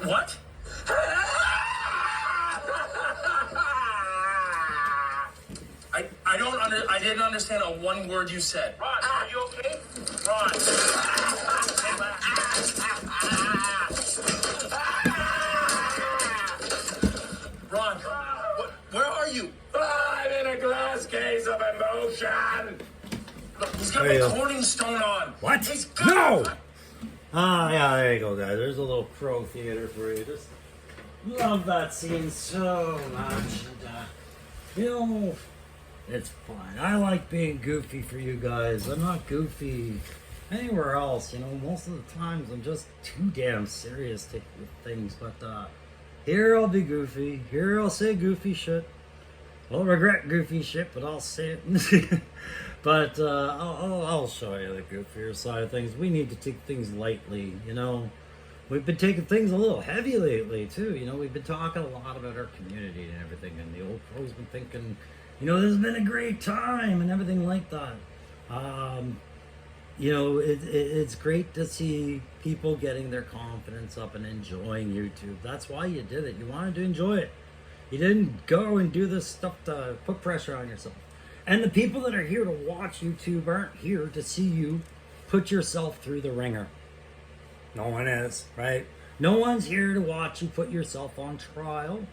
What? I didn't understand a one word you said. Ron, are you okay? Ron. Ron, where are you? I'm in a glass case of emotion. Look, he's got a recording stone on. What? He's got No! Yeah, there you go, guys. There's a little crow theater for you. Just love that scene so much. And, it's fine. I like being goofy for you guys. I'm not goofy anywhere else. Most of the times I'm just too damn serious with things. But here I'll be goofy. Here I'll say goofy shit. I'll regret goofy shit, but I'll say it. But I'll show you the goofier side of things. We need to take things lightly, We've been taking things a little heavy lately, too. We've been talking a lot about our community and everything. And the old crow's been thinking, this has been a great time and everything like that. It's great to see people getting their confidence up and enjoying YouTube. That's why you did it. You wanted to enjoy it. You didn't go and do this stuff to put pressure on yourself. And the people that are here to watch YouTube aren't here to see you put yourself through the ringer. No one is, right? No one's here to watch you put yourself on trial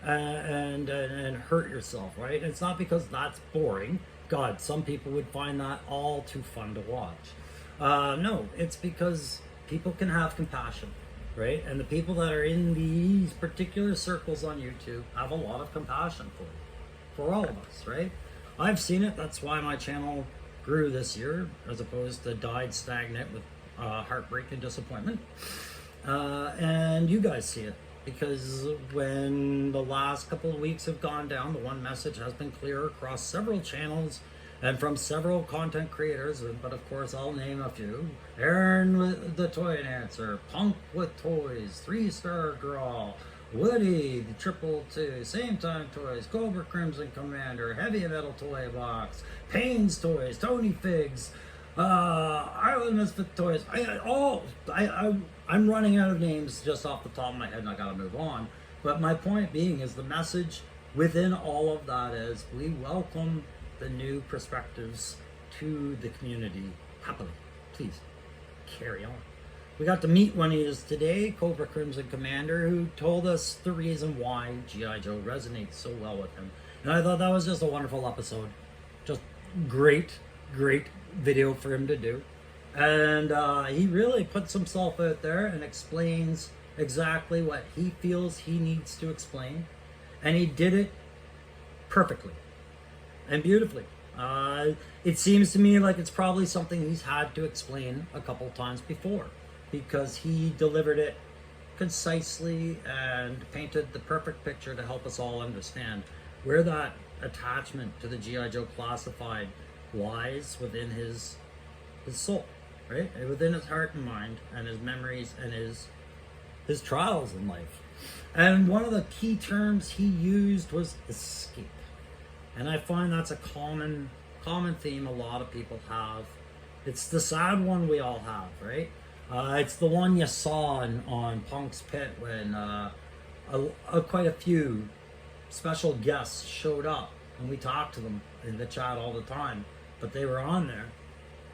and hurt yourself, right? And it's not because that's boring. God, some people would find that all too fun to watch. No, it's because people can have compassion, right? And the people that are in these particular circles on YouTube have a lot of compassion for all of us, right? I've seen it. That's why my channel grew this year, as opposed to died stagnant with heartbreak and disappointment. And you guys see it, because when the last couple of weeks have gone down, the one message has been clear across several channels and from several content creators, but of course I'll name a few. Aaron with the Toy Enhancer, Punk with Toys, 3-Star Girl, Woody, the Triple Two, Same Time Toys, Cobra Crimson Commander, Heavy Metal Toy Box, Payne's Toys, Tony Figs, Ireland Misfit Toys. I'm running out of names just off the top of my head, and I gotta move on. But my point being is the message within all of that is we welcome the new perspectives to the community happily. Please carry on. We got to meet one of these today, Cobra Crimson Commander, who told us the reason why G.I. Joe resonates so well with him. And I thought that was just a wonderful episode. Just great video for him to do. And he really puts himself out there and explains exactly what he feels he needs to explain. And he did it perfectly and beautifully. It seems to me like it's probably something he's had to explain a couple times before, because he delivered it concisely and painted the perfect picture to help us all understand where that attachment to the G.I. Joe Classified lies within his soul, right? And within his heart and mind and his memories and his trials in life. And one of the key terms he used was escape. And I find that's a common theme a lot of people have. It's the sad one we all have, right? It's the one you saw on Punk's Pit when quite a few special guests showed up, and we talked to them in the chat all the time, but they were on there.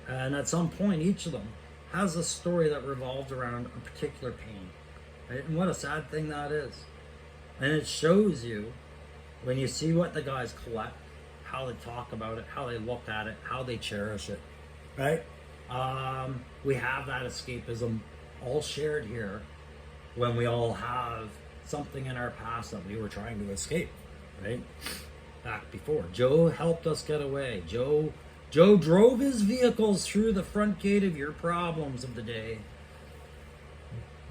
And at some point, each of them has a story that revolved around a particular pain, right? And what a sad thing that is. And it shows you, when you see what the guys collect, how they talk about it, how they look at it, how they cherish it, right? We have that escapism all shared here when we all have something in our past that we were trying to escape, right? Back before. Joe helped us get away. Joe drove his vehicles through the front gate of your problems of the day,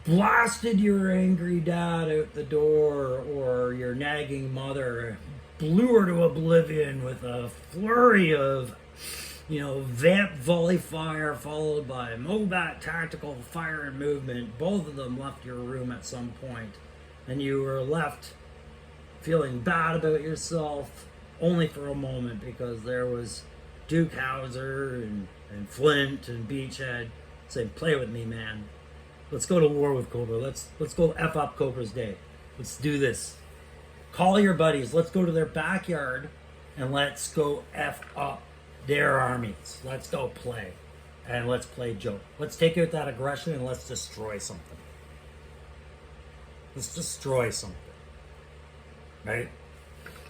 blasted your angry dad out the door or your nagging mother, blew her to oblivion with a flurry of Vamp volley fire followed by Mobat tactical fire and movement. Both of them left your room at some point, and you were left feeling bad about yourself only for a moment, because there was Duke Hauser and Flint and Beachhead saying, "Play with me, man. Let's go to war with Cobra. Let's go F up Cobra's day. Let's do this. Call your buddies. Let's go to their backyard and let's go F up their armies. Let's go play. And let's play joke. Let's take out that aggression and let's destroy something. Let's destroy something. Right?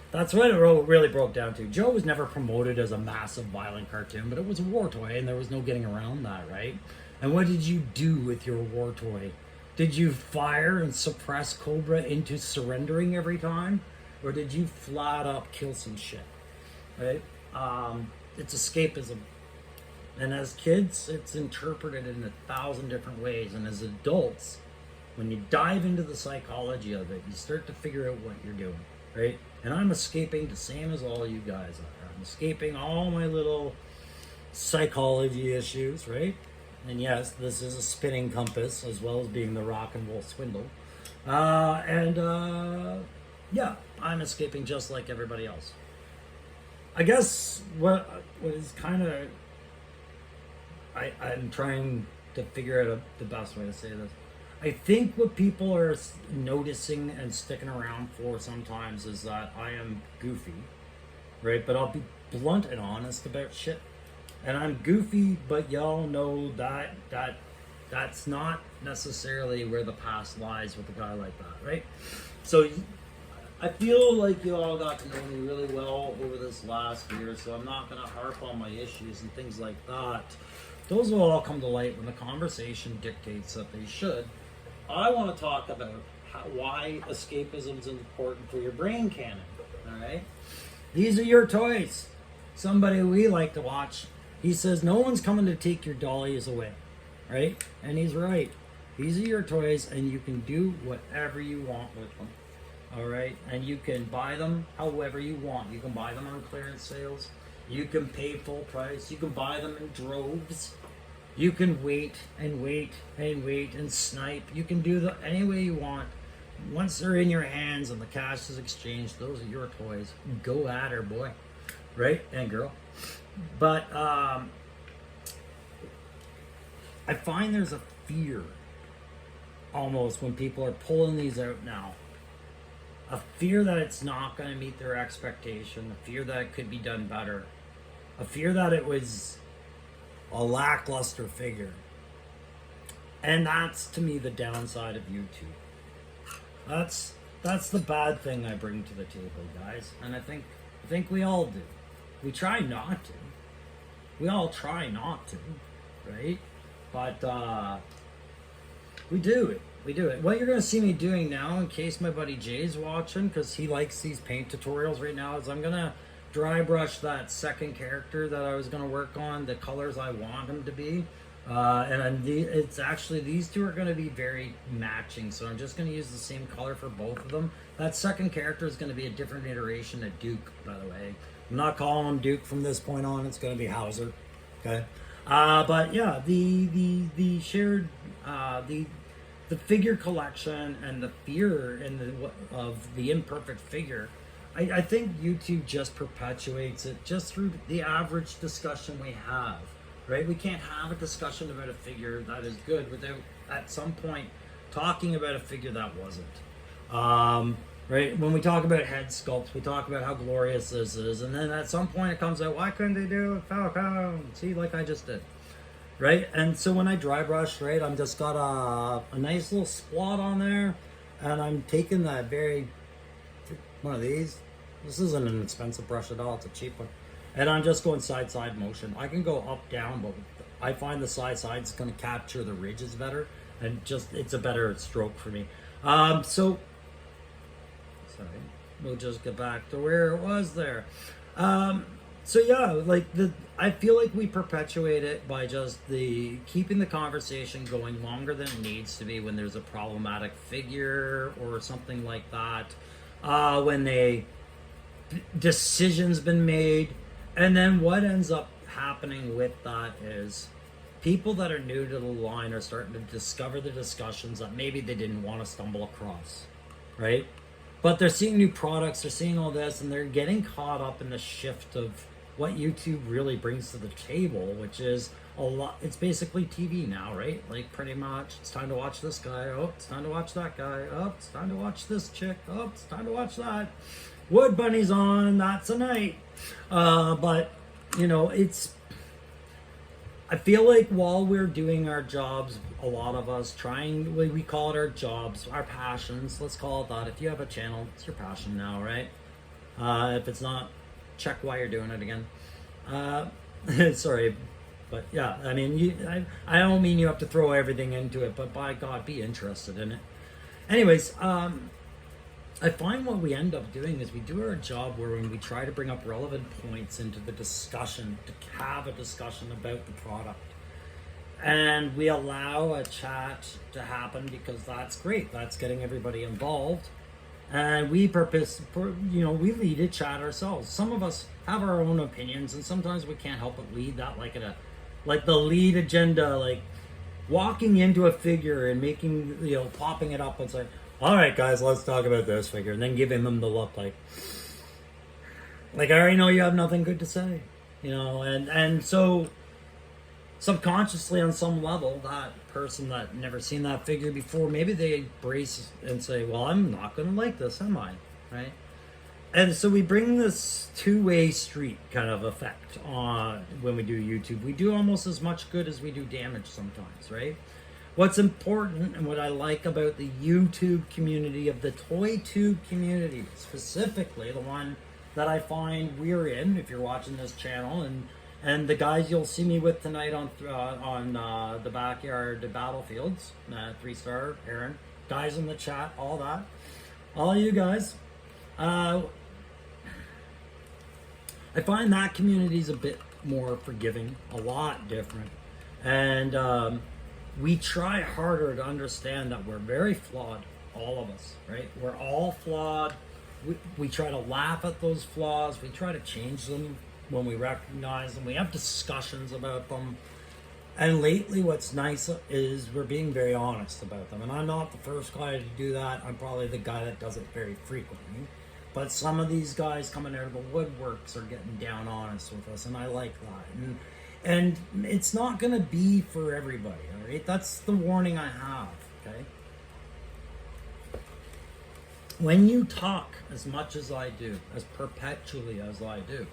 That's what it really broke down to. Joe was never promoted as a massive violent cartoon, but it was a war toy and there was no getting around that, right? And what did you do with your war toy? Did you fire and suppress Cobra into surrendering every time? Or did you flat up kill some shit? Right? It's escapism. And as kids, it's interpreted in 1,000 different ways. And as adults, when you dive into the psychology of it, you start to figure out what you're doing, right? And I'm escaping the same as all you guys are. I'm escaping all my little psychology issues, right? And yes, this is a spinning compass as well as being the rock and roll swindle. Yeah, I'm escaping just like everybody else. I guess what is kind of... I'm trying to figure out the best way to say this. I think what people are noticing and sticking around for sometimes is that I am goofy, right? But I'll be blunt and honest about shit. And I'm goofy, but y'all know that's not necessarily where the past lies with a guy like that, right? So I feel like you all got to know me really well over this last year, so I'm not going to harp on my issues and things like that. Those will all come to light when the conversation dictates that they should. I want to talk about why escapism is important for your brain cannon, all right? These are your toys. Somebody we like to watch, he says, no one's coming to take your dollies away, right? And he's right. These are your toys, and you can do whatever you want with them, all right? And you can buy them however you want. You can buy them on clearance sales. You can pay full price. You can buy them in droves. You can wait and wait and wait and snipe. You can do that any way you want. Once they're in your hands and the cash is exchanged, those are your toys. Go at her, boy. Right? And girl. But I find there's a fear almost when people are pulling these out now. A fear that it's not going to meet their expectation. A fear that it could be done better. A fear that it was a lackluster figure. And that's, to me, the downside of YouTube. That's the bad thing I bring to the table, guys. And I think we all do. We try not to. We all try not to, right? But we do it. We do it. What you're going to see me doing now, in case my buddy Jay's watching, because he likes these paint tutorials right now, is I'm going to dry brush that second character that I was going to work on, the colors I want him to be. It's actually, these two are going to be very matching, so I'm just going to use the same color for both of them. That second character is going to be a different iteration of Duke, by the way. I'm not calling him Duke from this point on. It's going to be Hauser. Okay. But yeah, the shared, the figure collection and the fear of the imperfect figure, I think YouTube just perpetuates it just through the average discussion we have, right? We can't have a discussion about a figure that is good without at some point talking about a figure that wasn't. Right? When we talk about head sculpts, we talk about how glorious this is, and then at some point it comes out, why couldn't they do a Falcon? See, like I just did. Right? And so when I dry brush, right, I'm just got a nice little splot on there, and I'm taking that one of these. This isn't an expensive brush at all, it's a cheap one. And I'm just going side motion. I can go up, down, but I find the side is going to capture the ridges better, and just, it's a better stroke for me. Sorry, we'll just get back to where it was there. So yeah, like I feel like we perpetuate it by just keeping the conversation going longer than it needs to be when there's a problematic figure or something like that. When decisions been made, and then what ends up happening with that is people that are new to the line are starting to discover the discussions that maybe they didn't want to stumble across, right? But they're seeing new products, they're seeing all this, and they're getting caught up in the shift of what YouTube really brings to the table, which is a lot. It's basically TV now, right? Like pretty much, it's time to watch this guy. Oh, it's time to watch that guy. Oh, it's time to watch this chick. Oh, it's time to watch that. Wood Bunny's on. That's a night. But you know, I feel like while we're doing our jobs, a lot of us we call it our jobs, our passions. Let's call it that. If you have a channel, it's your passion now, right? If it's not, check why you're doing it again. Sorry, but yeah, I mean, I don't mean you have to throw everything into it, but by God, be interested in it. Anyways, I find what we end up doing is we do our job where when we try to bring up relevant points into the discussion, to have a discussion about the product. And we allow a chat to happen because that's great. That's getting everybody involved. And we we lead a chat ourselves. Some of us have our own opinions, and sometimes we can't help but lead that like the lead agenda, like walking into a figure and making, popping it up and saying, all right, guys, let's talk about this figure, and then giving them the look like I already know you have nothing good to say, and so subconsciously on some level, that person that never seen that figure before, maybe they brace and say, well, I'm not going to like this, am I? Right? And so we bring this two-way street kind of effect on when we do YouTube. We do almost as much good as we do damage sometimes, right? What's important and what I like about the YouTube community, of the toy tube community, specifically the one that I find we're in, if you're watching this channel, and the guys you'll see me with tonight on the Backyard Battlefields, 3-star, Aaron, guys in the chat, all you guys, I find that community's a bit more forgiving, a lot different, and we try harder to understand that we're very flawed, all of us, right? We're all flawed. We try to laugh at those flaws. We try to change them when we recognize them. We have discussions about them. And lately what's nice is we're being very honest about them. And I'm not the first guy to do that. I'm probably the guy that does it very frequently. But some of these guys coming out of the woodworks are getting down honest with us, and I like that. And it's not going to be for everybody, all right? That's the warning I have, okay? When you talk as much as I do, as perpetually as I do,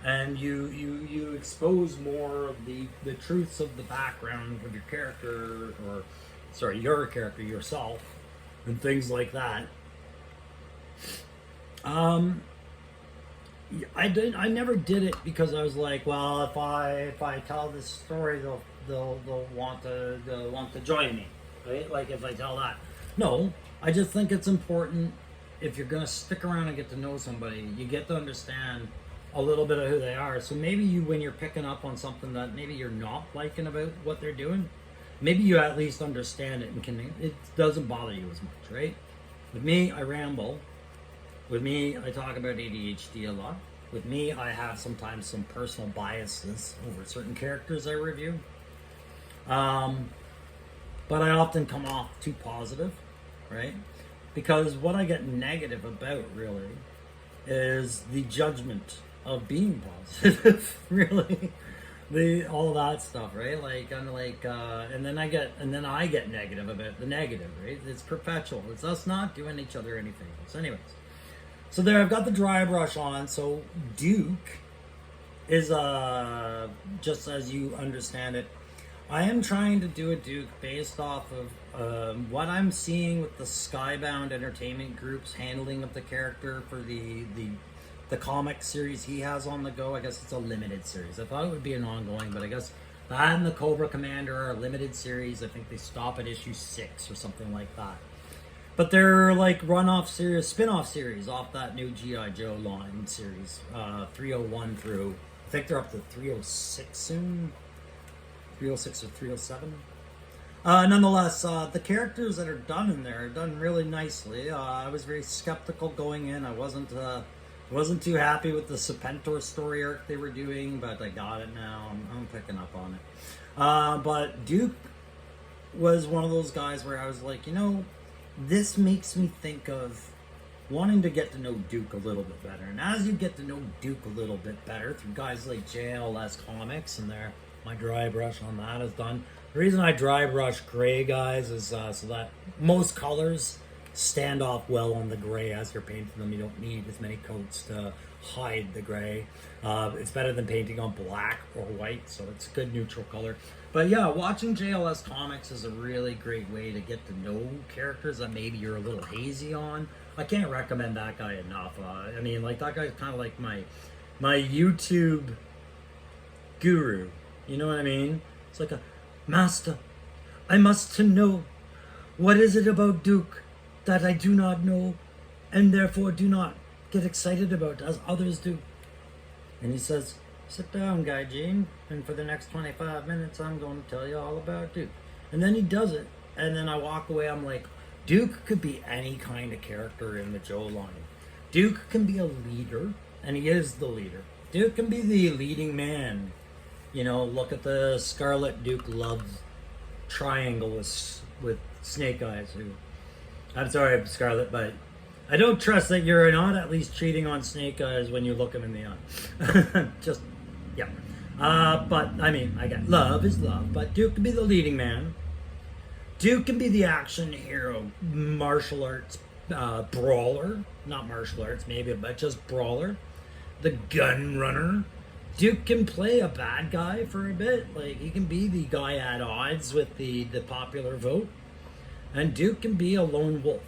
and you expose more of the truths of the background of your character, your character, yourself, and things like that, I never did it because I was like, well, if I tell this story, they'll want to join me, right? Like if I tell that. No, I just think it's important, if you're gonna stick around and get to know somebody, you get to understand a little bit of who they are. So maybe when you're picking up on something that maybe you're not liking about what they're doing, maybe you at least understand it and it doesn't bother you as much, right? With me, I ramble. With me, I talk about ADHD a lot. With me, I have sometimes some personal biases over certain characters I review. But I often come off too positive, right? Because what I get negative about, really, is the judgment of being positive, really. All that stuff, right? And then I get negative about the negative, right? It's perpetual. It's us not doing each other any favors. Anyways. So there, I've got the dry brush on. So Duke is, just as you understand it, I am trying to do a Duke based off of what I'm seeing with the Skybound Entertainment Group's handling of the character for the comic series he has on the go. I guess it's a limited series. I thought it would be an ongoing, but I guess that and the Cobra Commander are a limited series. I think they stop at issue 6 or something like that. But they're like runoff series, spin-off series off that new G.I. Joe line series, 301 through, I think they're up to 306 soon, 306 or 307. Nonetheless, the characters that are done in there are done really nicely. I was very skeptical going in. I wasn't too happy with the Serpentor story arc they were doing, but I got it now. I'm picking up on it. But Duke was one of those guys where I was like, this makes me think of wanting to get to know Duke a little bit better. And as you get to know Duke a little bit better through guys like JLS Comics and my dry brush on that is done. The reason I dry brush gray, guys, is so that most colors stand off well on the gray as you're painting them. You don't need as many coats to hide the gray. It's better than painting on black or white, so it's a good neutral color. But yeah, watching JLS Comics is a really great way to get to know characters that maybe you're a little hazy on. I can't recommend that guy enough. I mean, like, that guy's kind of like my YouTube guru. You know what I mean? It's like a master. I must to know what is it about Duke that I do not know, and therefore do not get excited about as others do. And he says, sit down, Guy Gene, and for the next 25 minutes I'm going to tell you all about Duke. And then he does it, and then I walk away, I'm like, Duke could be any kind of character in the Joe line. Duke can be a leader, and he is the leader. Duke can be the leading man. You know, look at the Scarlet Duke Loves triangle with Snake Eyes, who, I'm sorry, Scarlet, but I don't trust that you're not at least cheating on Snake Eyes when you look him in the eye. Just, yeah. But, I mean, I get love is love, but Duke can be the leading man. Duke can be the action hero, martial arts brawler. Not martial arts, maybe, but just brawler. The gun runner. Duke can play a bad guy for a bit. Like, he can be the guy at odds with the popular vote. And Duke can be a lone wolf.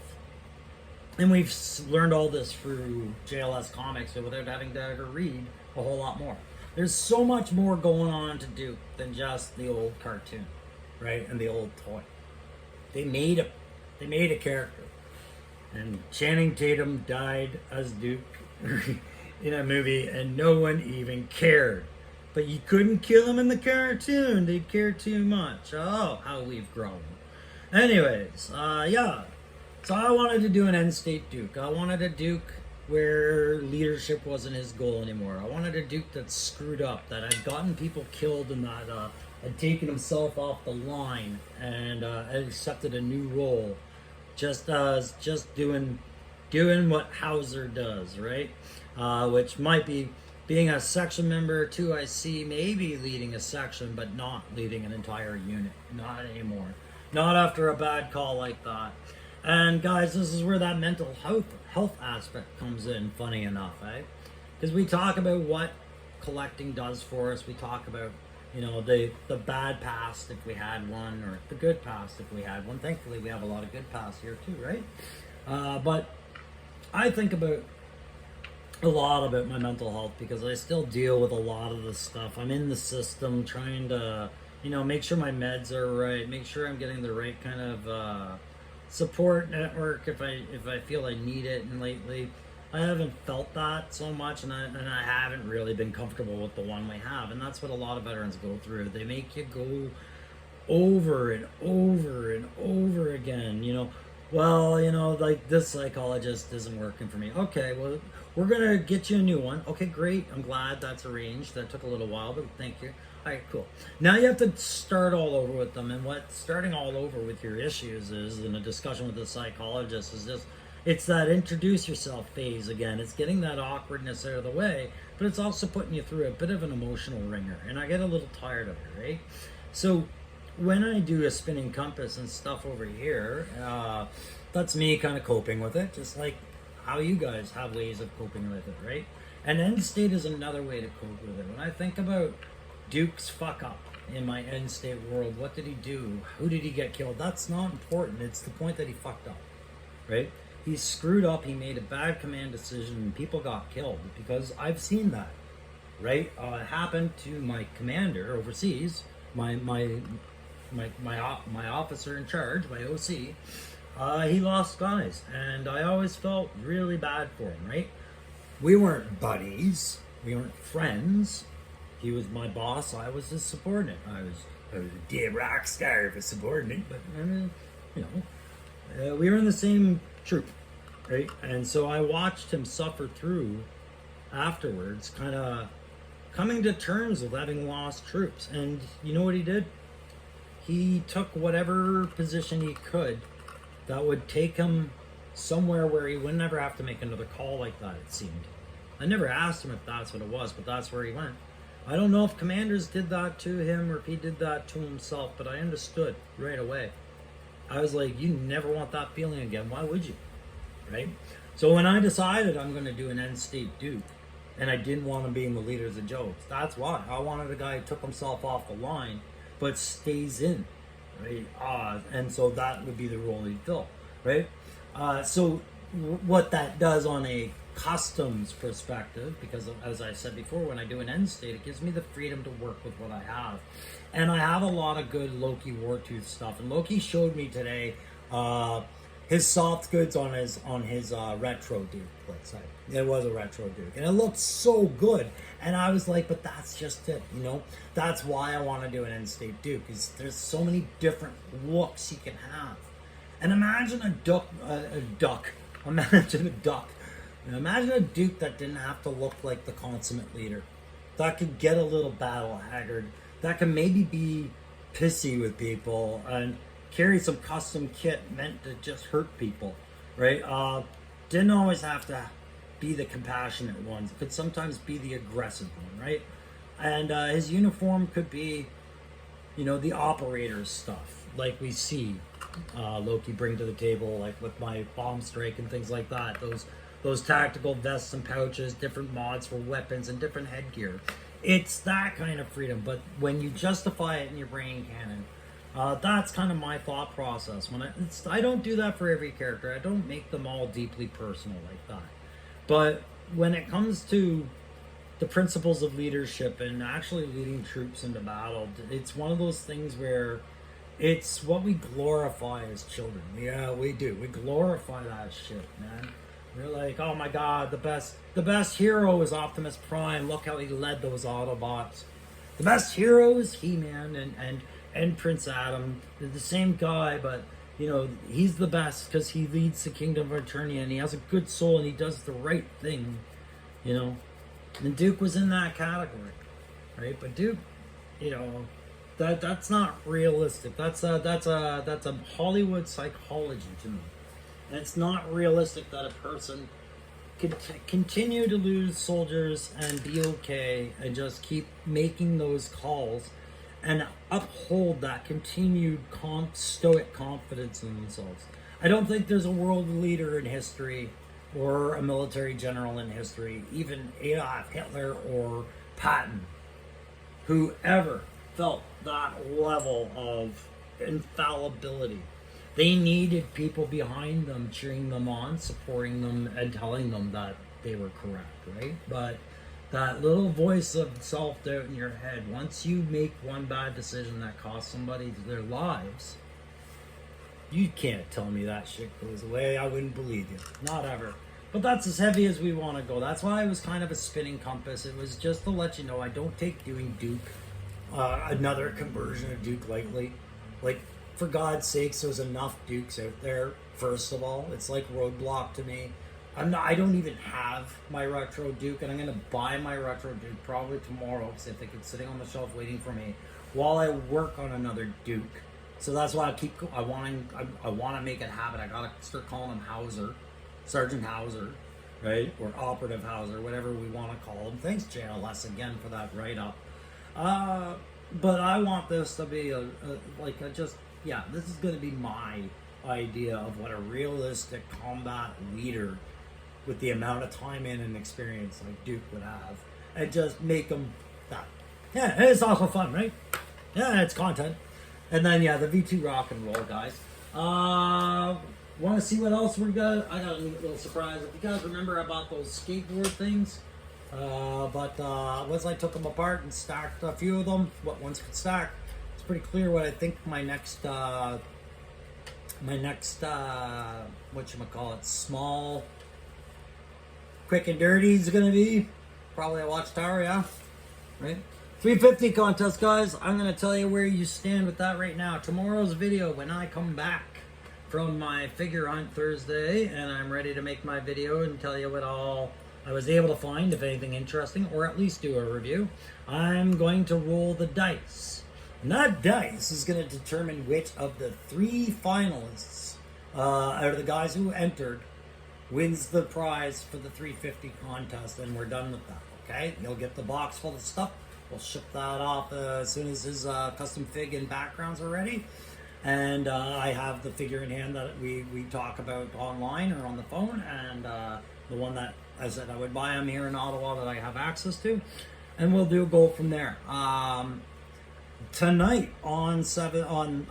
And we've learned all this through JLS Comics without having to ever read a whole lot more. There's so much more going on to Duke than just the old cartoon, right? And the old toy. They made a character. And Channing Tatum died as Duke in a movie, and no one even cared. But you couldn't kill him in the cartoon. They cared too much. Oh, how we've grown. Anyways, yeah. So I wanted to do an end state Duke. I wanted a Duke where leadership wasn't his goal anymore. I wanted a Duke that screwed up, that had gotten people killed, and that had taken himself off the line and accepted a new role, just doing what Hauser does, right? Which might be being a section member, 2IC, maybe leading a section, but not leading an entire unit. Not anymore. Not after a bad call like that. And guys, this is where that mental health aspect comes in, funny enough, eh? Because we talk about what collecting does for us. We talk about, you know, the bad past if we had one, or the good past if we had one. Thankfully, we have a lot of good past here too, right? But I think a lot about my mental health because I still deal with a lot of this stuff. I'm in the system trying to, you know, make sure my meds are right, make sure I'm getting the right kind of support network if I feel I need it. And lately I haven't felt that so much, and I haven't really been comfortable with the one we have. And that's what a lot of veterans go through. They make you go over and over and over again, you know. Well, you know, like, this psychologist isn't working for me. Okay, well, we're gonna get you a new one. Okay, great. I'm glad that's arranged. That took a little while, but thank you. All right, cool. Now you have to start all over with them. And what starting all over with your issues is, in a discussion with the psychologist, is just, it's that introduce yourself phase again. It's getting that awkwardness out of the way, but it's also putting you through a bit of an emotional ringer. And I get a little tired of it, right? So when I do a spinning compass and stuff over here, that's me kind of coping with it, just like how you guys have ways of coping with it, right? And end state is another way to cope with it. When I think about Duke's fuck up in my end state world, what did he do? Who did he get killed? That's not important. It's the point that he fucked up, right? He screwed up. He made a bad command decision, and people got killed, because I've seen that, right? It happened to my commander overseas, my officer in charge, my OC. He lost guys, and I always felt really bad for him, right? We weren't buddies. We weren't friends. He was my boss. I was his subordinate. I was a damn rock star of a subordinate, but I mean, you know, we were in the same troop, right? And so I watched him suffer through afterwards, kind of coming to terms with having lost troops. And you know what he did? He took whatever position he could that would take him somewhere where he would never have to make another call like that, it seemed. I never asked him if that's what it was, but that's where he went. I don't know if Commanders did that to him or if he did that to himself, but I understood right away. I was like, you never want that feeling again. Why would you? Right? So when I decided I'm going to do an end state Duke, and I didn't want him being the leader of the jokes, that's why. I wanted a guy who took himself off the line, but stays in. Right? And so that would be the role he'd fill. Right? So what that does on a customs perspective, because as I said before, when I do an end state, it gives me the freedom to work with what I have. And I have a lot of good Loki Wartooth stuff. And Loki showed me today his soft goods on his retro Duke, let's say. It was a retro Duke. And it looked so good. And I was like, but that's just it, you know? That's why I want to do an end state Duke, is there's so many different looks you can have. And imagine a duck. Imagine a duck. Imagine a Duke that didn't have to look like the consummate leader. That could get a little battle haggard. That could maybe be pissy with people and carry some custom kit meant to just hurt people, right? Didn't always have to be the compassionate ones. It could sometimes be the aggressive one, right? And his uniform could be, you know, the operator's stuff, like we see Loki bring to the table, like with my bomb strike and things like that. Those tactical vests and pouches, different mods for weapons and different headgear. It's that kind of freedom, but when you justify it in your brain canon, that's kind of my thought process. I don't do that for every character. I don't make them all deeply personal like that. But when it comes to the principles of leadership and actually leading troops into battle, it's one of those things where it's what we glorify as children. Yeah, we do. We glorify that shit, man. We're like, oh my god, the best hero is Optimus Prime. Look how he led those Autobots. The best hero is He-Man and Prince Adam. They're the same guy, but you know, he's the best because he leads the Kingdom of Eternia and he has a good soul and he does the right thing, you know. And Duke was in that category, right? But Duke, you know, that's not realistic. That's a Hollywood psychology to me. And it's not realistic that a person could continue to lose soldiers and be okay and just keep making those calls and uphold that continued stoic confidence in themselves. I don't think there's a world leader in history or a military general in history, even Adolf Hitler or Patton, who ever felt that level of infallibility. They needed people behind them, cheering them on, supporting them, and telling them that they were correct, right? But that little voice of self-doubt in your head, once you make one bad decision that costs somebody their lives, you can't tell me that shit goes away. I wouldn't believe you. Not ever. But that's as heavy as we want to go. That's why it was kind of a spinning compass. It was just to let you know I don't take doing Duke, another conversion of Duke lightly. Like, for God's sakes, there's enough Dukes out there, first of all. It's like Roadblock to me. I don't even have my retro Duke, and I'm going to buy my retro Duke probably tomorrow, because I think it's sitting on the shelf waiting for me while I work on another Duke. So that's why I want to make it happen. I got to start calling him Hauser, Sergeant Hauser, right? Or Operative Hauser, whatever we want to call him. Thanks, JLS, again, for that write-up. But I want this to be this is going to be my idea of what a realistic combat leader with the amount of time in and experience like Duke would have, and just make them that. Yeah, it's also fun, right? Yeah, it's content. And then the V2 rock and roll, guys. Want to see what else we got? I got a little surprise. If you guys remember about those skateboard things, but once I took them apart and stacked a few of them, what ones could stack, it's pretty clear what I think my next small, quick and dirty is gonna be. Probably a watchtower, yeah, right? 350 contest, guys. I'm gonna tell you where you stand with that right now. Tomorrow's video, when I come back from my figure hunt Thursday, and I'm ready to make my video and tell you what all I was able to find, if anything interesting, or at least do a review. I'm going to roll the dice. And that dice is going to determine which of the 3 finalists out of the guys who entered wins the prize for the 350 contest, and we're done with that. Okay, you'll get the box full of stuff. We'll ship that off as soon as his custom fig and backgrounds are ready. And I have the figure in hand that we talk about online or on the phone, and the one that I said I would buy him here in Ottawa that I have access to, and we'll go from there. Tonight on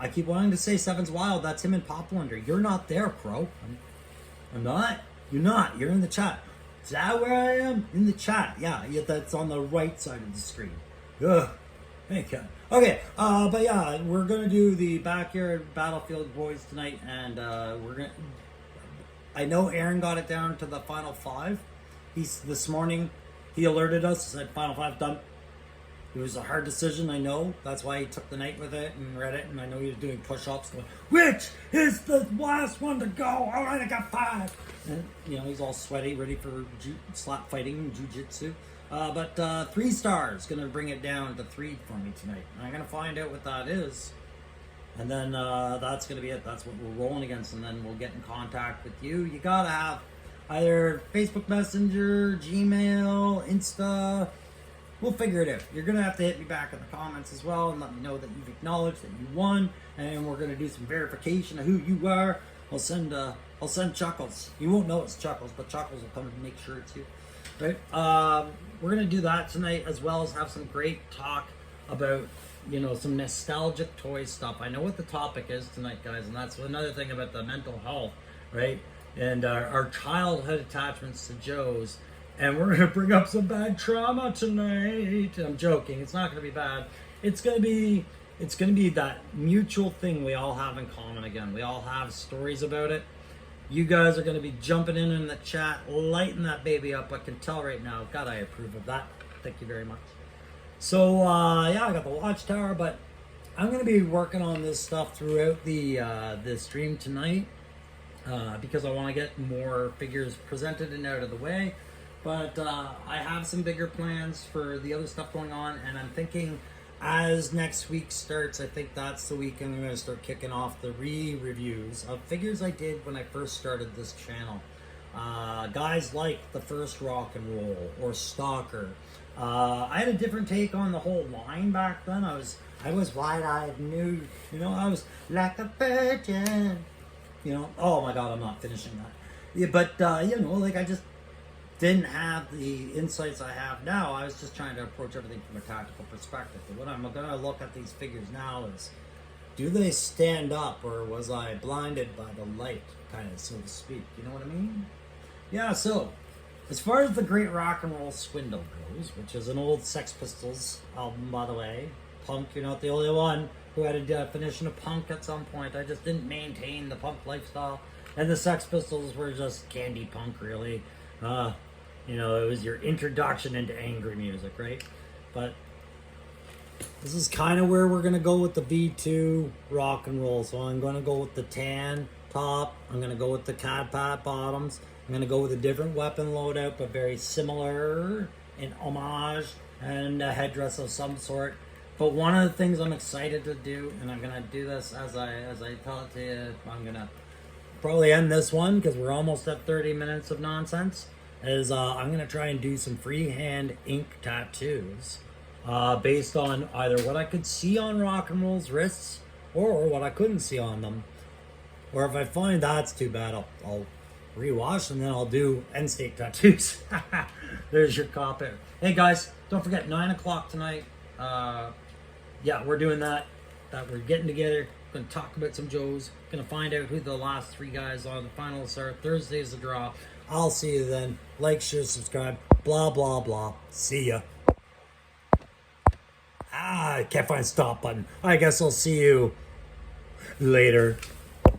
I keep wanting to say Seven's Wild. That's him and Poplander. You're not there, Crow. I'm not. You're not. You're in the chat. Is that where I am? In the chat. Yeah, that's on the right side of the screen. Ugh. Okay. Okay. But yeah, we're gonna do the Backyard Battlefield boys tonight, and I know Aaron got it down to the final 5. This morning he alerted us, said final 5 done. It was a hard decision, I know. That's why he took the night with it and read it. And I know he was doing push-ups, going, which is the last one to go? All right, I got 5. And he's all sweaty, ready for slap fighting and jiu-jitsu. But 3 stars, gonna bring it down to 3 for me tonight. And I'm gonna find out what that is, and then that's gonna be it. That's what we're rolling against, and then we'll get in contact with you. You gotta have either Facebook Messenger, Gmail, Insta. We'll figure it out. You're gonna have to hit me back in the comments as well and let me know that you've acknowledged that you won, and we're gonna do some verification of who you are. I'll send Chuckles. You won't know it's Chuckles, but Chuckles will come and make sure it's you. Right? We're gonna do that tonight, as well as have some great talk about some nostalgic toy stuff. I know what the topic is tonight, guys, and that's another thing about the mental health, right? And our childhood attachments to Joe's. And we're gonna bring up some bad trauma tonight. I'm joking. It's not gonna be bad. It's gonna be that mutual thing we all have in common again. We all have stories about it. You guys are gonna be jumping in the chat, lighting that baby up. I can tell right now. God, I approve of that. Thank you very much. So yeah, I got the watchtower, but I'm gonna be working on this stuff throughout the stream tonight because I want to get more figures presented and out of the way. But I have some bigger plans for the other stuff going on, and I'm thinking as next week starts, I think that's the week I'm going to start kicking off the re-reviews of figures I did when I first started this channel. Guys like the first Rock and Roll or Stalker. I had a different take on the whole line back then. I was wide-eyed, nude, I was like a virgin. Oh my God, I'm not finishing that. Yeah, but I just didn't have the insights I have now. I was just trying to approach everything from a tactical perspective. But what I'm going to look at these figures now is, do they stand up, or was I blinded by the light, kind of, so to speak? You know what I mean? Yeah, so as far as the Great Rock and Roll Swindle goes, which is an old Sex Pistols album, by the way. Punk, you're not the only one who had a definition of punk at some point. I just didn't maintain the punk lifestyle. And the Sex Pistols were just candy punk, really. It was your introduction into angry music, right? But this is kind of where we're going to go with the V2 Rock and Roll. So I'm going to go with the tan top. I'm going to go with the Cad Pat bottoms. I'm going to go with a different weapon loadout, but very similar in homage and a headdress of some sort. But one of the things I'm excited to do, and I'm going to do this as I tell it to you, I'm going to probably end this one because we're almost at 30 minutes of nonsense, is I'm going to try and do some freehand ink tattoos based on either what I could see on Rock and Roll's wrists or what I couldn't see on them. Or if I find that's too bad, I'll rewash and then I'll do end state tattoos. There's your cop out. Hey guys, don't forget 9 o'clock tonight. Yeah, we're doing that. We're getting together. Going to talk about some Joes. Going to find out who the last 3 guys are. The finalists are. Thursday's the draw. I'll see you then. Like, share, subscribe. Blah, blah, blah. See ya. I can't find stop button. I guess I'll see you later.